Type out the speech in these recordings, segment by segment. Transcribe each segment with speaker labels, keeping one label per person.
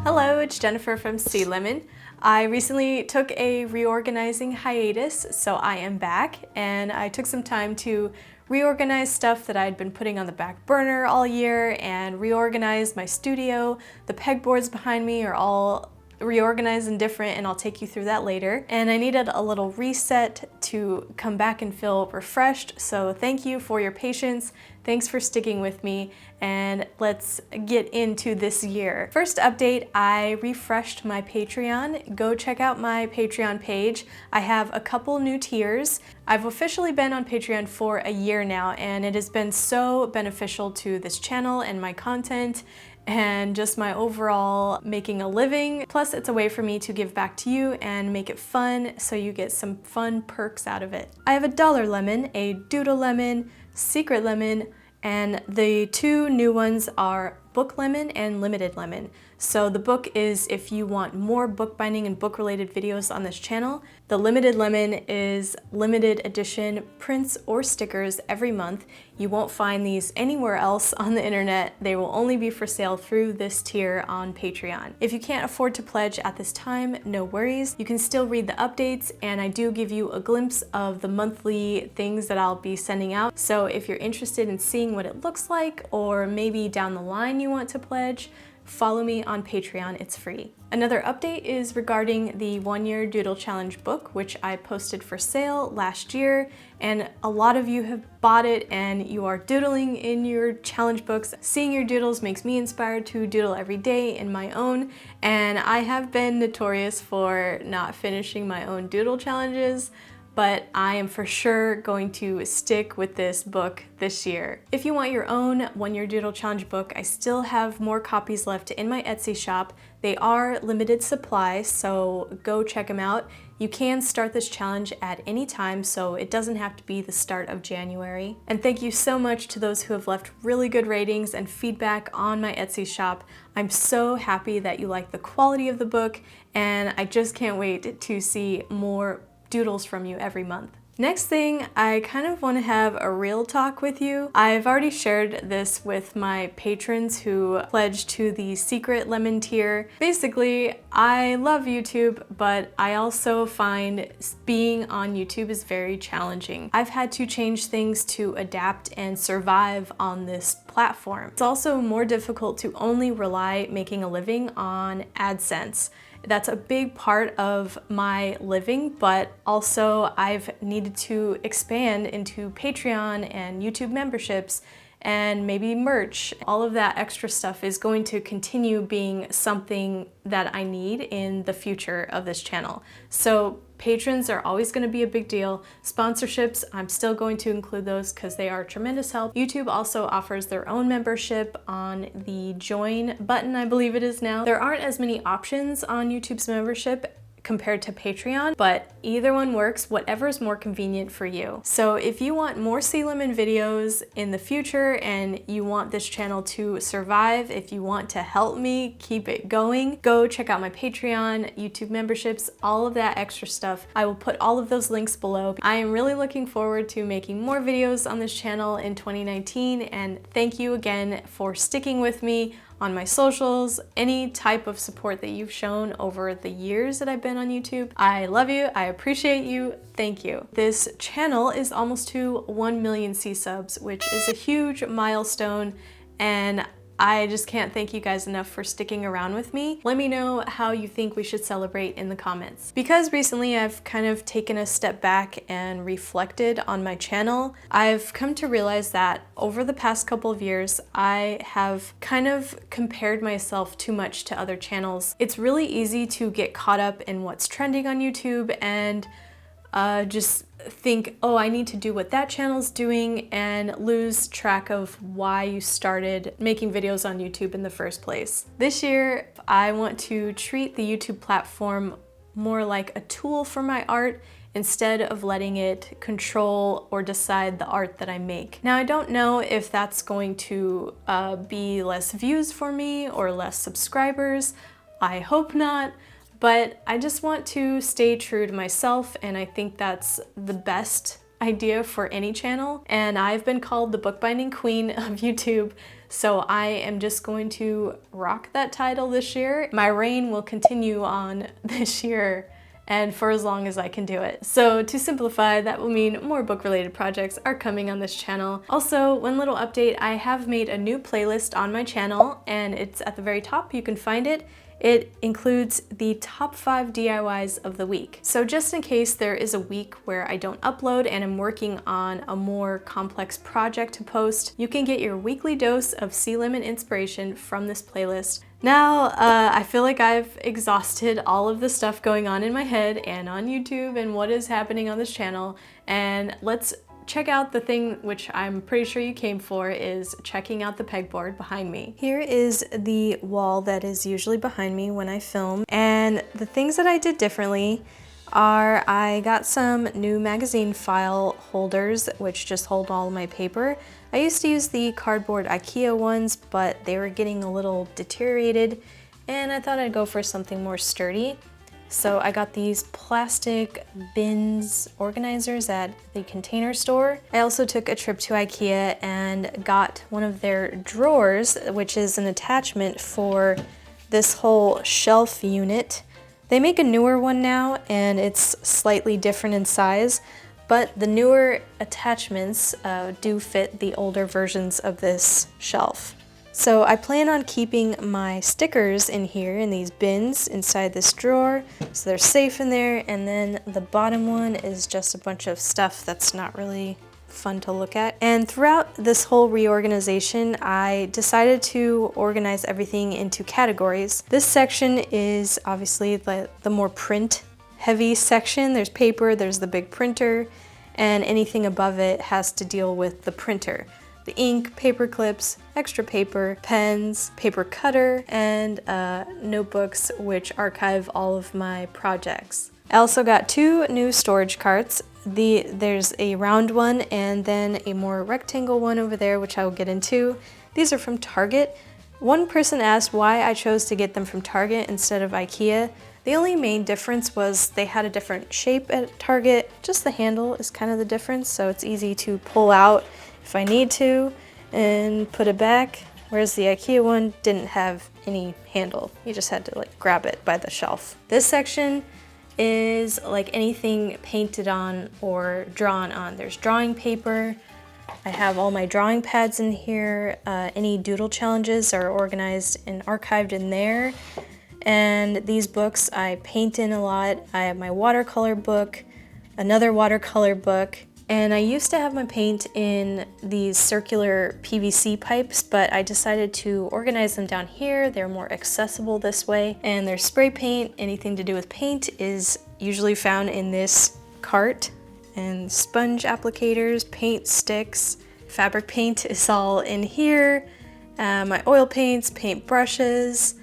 Speaker 1: Hello, it's Jennifer from heysealemon. I recently took a reorganizing hiatus, so I am back, and I took some time to reorganize stuff that I'd been putting on the back burner all year and reorganize my studio. The pegboards behind me are all reorganized and different, and I'll take you through that later. And I needed a little reset to come back and feel refreshed, so thank you for your patience. Thanks for sticking with me, and let's get into this year. First update, I refreshed my Patreon. Go check out my Patreon page. I have a couple new tiers. I've officially been on Patreon for a year now, and it has been so beneficial to this channel and my content and just my overall making a living. Plus, it's a way for me to give back to you and make it fun, so you get some fun perks out of it. I have a dollar lemon, a Doodle lemon, secret lemon, and the two new ones are book lemon and limited lemon. So the book is if you want more bookbinding and book related videos on this channel. The limited lemon is limited edition prints or stickers every month. You won't find these anywhere else on the internet. They will only be for sale through this tier on Patreon. If you can't afford to pledge at this time, no worries. You can still read the updates, and I do give you a glimpse of the monthly things that I'll be sending out. So if you're interested in seeing what it looks like, or maybe down the line you want to pledge, follow me on Patreon, it's free. Another update is regarding the 1-year Doodle Challenge book, which I posted for sale last year, and a lot of you have bought it and you are doodling in your challenge books. Seeing your doodles makes me inspired to doodle every day in my own, and I have been notorious for not finishing my own doodle challenges, but I am for sure going to stick with this book this year. If you want your own 1-year Doodle Challenge book, I still have more copies left in my Etsy shop. They are limited supply, so go check them out. You can start this challenge at any time, so it doesn't have to be the start of January. And thank you so much to those who have left really good ratings and feedback on my Etsy shop. I'm so happy that you like the quality of the book, and I just can't wait to see more doodles from you every month. Next thing, I kind of want to have a real talk with you. I've already shared this with my patrons who pledged to the secret lemon tier. Basically, I love YouTube, but I also find being on YouTube is very challenging. I've had to change things to adapt and survive on this platform. It's also more difficult to only rely making a living on AdSense. That's a big part of my living, but also I've needed to expand into Patreon and YouTube memberships and maybe merch. All of that extra stuff is going to continue being something that I need in the future of this channel. So patrons are always going to be a big deal. Sponsorships, I'm still going to include those because they are tremendous help. YouTube also offers their own membership on the join button, I believe it is now. There aren't as many options on YouTube's membership compared to Patreon, but either one works, whatever is more convenient for you. So if you want more heysealemon videos in the future and you want this channel to survive, if you want to help me keep it going, go check out my Patreon, YouTube memberships, all of that extra stuff. I will put all of those links below. I am really looking forward to making more videos on this channel in 2019, and thank you again for sticking with me on my socials, any type of support that you've shown over the years that I've been on YouTube. I love you, I appreciate you, thank you. This channel is almost to 1 million C-subs, which is a huge milestone, and I just can't thank you guys enough for sticking around with me. Let me know how you think we should celebrate in the comments. Because recently I've kind of taken a step back and reflected on my channel, I've come to realize that over the past couple of years, I have kind of compared myself too much to other channels. It's really easy to get caught up in what's trending on YouTube and just think, oh, I need to do what that channel's doing, and lose track of why you started making videos on YouTube in the first place. This year, I want to treat the YouTube platform more like a tool for my art instead of letting it control or decide the art that I make. Now, I don't know if that's going to be less views for me or less subscribers. I hope not. But I just want to stay true to myself, and I think that's the best idea for any channel. And I've been called the bookbinding queen of YouTube, So I am just going to rock that title this year. My reign will continue on this year and for as long as I can do it. So to simplify, that will mean more book-related projects are coming on this channel. Also, one little update, I have made a new playlist on my channel and it's at the very top, you can find it. It includes the top 5 DIYs of the week. So just in case there is a week where I don't upload and I'm working on a more complex project to post, you can get your weekly dose of Sea Lemon inspiration from this playlist. Now, I feel like I've exhausted all of the stuff going on in my head and on YouTube and what is happening on this channel, and let's check out the thing which I'm pretty sure you came for, is checking out the pegboard behind me. Here is the wall that is usually behind me when I film, and the things that I did differently are I got some new magazine file holders which just hold all my paper. I used to use the cardboard IKEA ones, but they were getting a little deteriorated and I thought I'd go for something more sturdy. So I got these plastic bins organizers at the Container Store. I also took a trip to IKEA and got one of their drawers, which is an attachment for this whole shelf unit. They make a newer one now and it's slightly different in size, but the newer attachments do fit the older versions of this shelf. So I plan on keeping my stickers in here in these bins inside this drawer, so they're safe in there, and then the bottom one is just a bunch of stuff that's not really fun to look at. And throughout this whole reorganization, I decided to organize everything into categories. This section is obviously the more print heavy section. There's paper, there's the big printer, and anything above it has to deal with the printer. The ink, paper clips, extra paper, pens, paper cutter, and notebooks which archive all of my projects. I also got 2 new storage carts. There's a round one and then a more rectangle one over there, which I will get into. These are from Target. One person asked why I chose to get them from Target instead of IKEA. The only main difference was they had a different shape at Target. Just the handle is kind of the difference, so it's easy to pull out if I need to and put it back, whereas the IKEA one didn't have any handle. You just had to like grab it by the shelf. This section is like anything painted on or drawn on. There's drawing paper. I have all my drawing pads in here. Any doodle challenges are organized and archived in there. And these books I paint in a lot. I have my watercolor book, another watercolor book, and I used to have my paint in these circular PVC pipes, but I decided to organize them down here. They're more accessible this way. And there's spray paint. Anything to do with paint is usually found in this cart. And sponge applicators, paint sticks, fabric paint is all in here. My oil paints, paint brushes,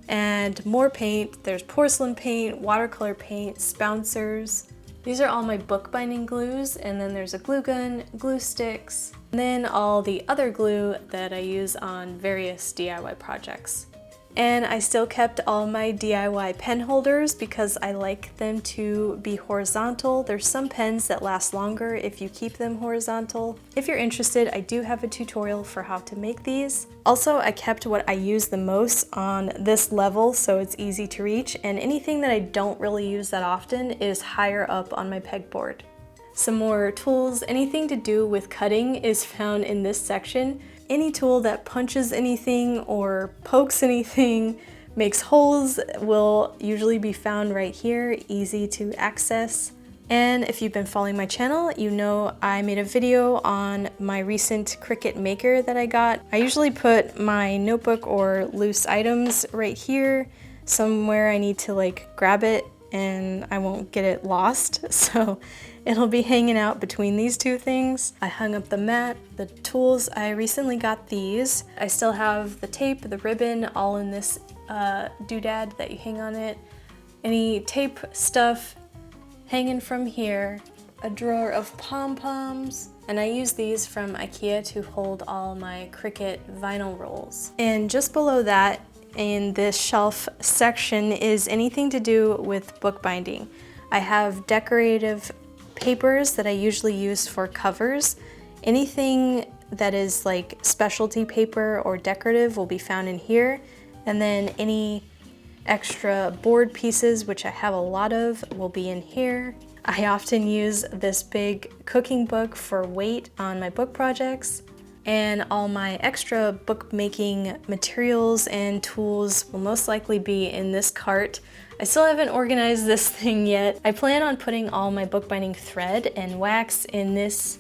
Speaker 1: and more paint. There's porcelain paint, watercolor paint, spouncers. These are all my bookbinding glues, and then there's a glue gun, glue sticks, and then all the other glue that I use on various DIY projects. And I still kept all my DIY pen holders because I like them to be horizontal. There's some pens that last longer if you keep them horizontal. If you're interested, I do have a tutorial for how to make these. Also, I kept what I use the most on this level so it's easy to reach, and anything that I don't really use that often is higher up on my pegboard. Some more tools, anything to do with cutting is found in this section. Any tool that punches anything or pokes anything, makes holes, will usually be found right here, easy to access. And if you've been following my channel, you know I made a video on my recent Cricut maker that I got. I usually put my notebook or loose items right here, somewhere I need to like grab it and I won't get it lost. So it'll be hanging out between these two things. I hung up the mat, the tools. I recently got these. I still have the tape, the ribbon, all in this doodad that you hang on it. Any tape stuff hanging from here. A drawer of pom-poms. And I use these from IKEA to hold all my Cricut vinyl rolls. And just below that, in this shelf section, is anything to do with bookbinding. I have decorative papers that I usually use for covers. Anything that is like specialty paper or decorative will be found in here. And then any extra board pieces, which I have a lot of, will be in here. I often use this big cooking book for weight on my book projects. And all my extra bookmaking materials and tools will most likely be in this cart. I still haven't organized this thing yet. I plan on putting all my bookbinding thread and wax in this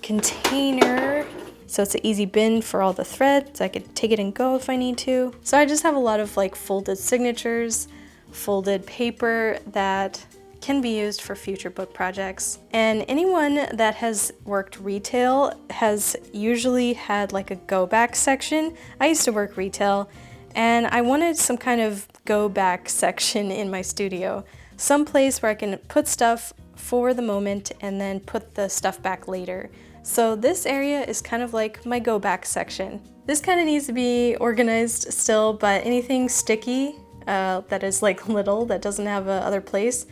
Speaker 1: container, so it's an easy bin for all the threads. I could take it and go if I need to. So I just have a lot of like folded signatures, folded paper that can be used for future book projects. And anyone that has worked retail has usually had like a go back section. I used to work retail and I wanted some kind of go back section in my studio. Some place where I can put stuff for the moment and then put the stuff back later. So this area is kind of like my go back section. This kind of needs to be organized still, but anything sticky that is like little, that doesn't have a other place,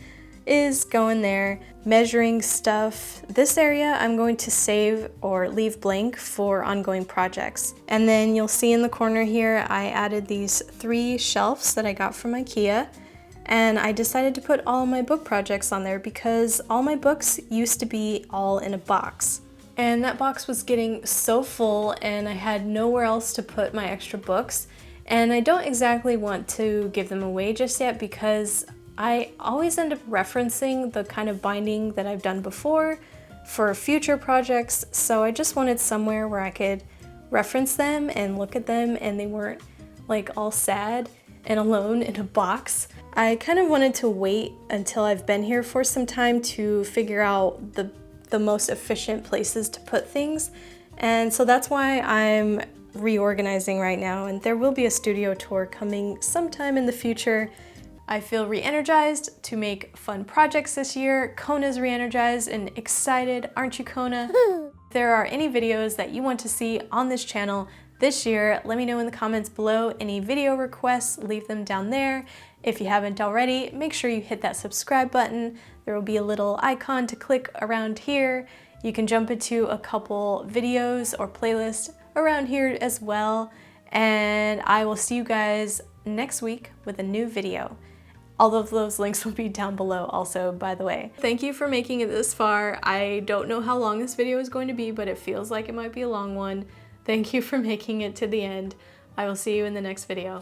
Speaker 1: is going there. Measuring stuff, this area I'm going to save or leave blank for ongoing projects. And then you'll see in the corner here, I added these 3 shelves that I got from IKEA. And I decided to put all my book projects on there because all my books used to be all in a box. And that box was getting so full and I had nowhere else to put my extra books. And I don't exactly want to give them away just yet because I always end up referencing the kind of binding that I've done before for future projects. So I just wanted somewhere where I could reference them and look at them and they weren't like all sad and alone in a box. I kind of wanted to wait until I've been here for some time to figure out the most efficient places to put things. And so that's why I'm reorganizing right now, and there will be a studio tour coming sometime in the future. I feel re-energized to make fun projects this year. Kona's re-energized and excited, aren't you, Kona? If there are any videos that you want to see on this channel this year, let me know in the comments below. Any video requests, leave them down there. If you haven't already, make sure you hit that subscribe button. There will be a little icon to click around here. You can jump into a couple videos or playlists around here as well. And I will see you guys next week with a new video. All of those links will be down below also, by the way. Thank you for making it this far. I don't know how long this video is going to be, but it feels like it might be a long one. Thank you for making it to the end. I will see you in the next video.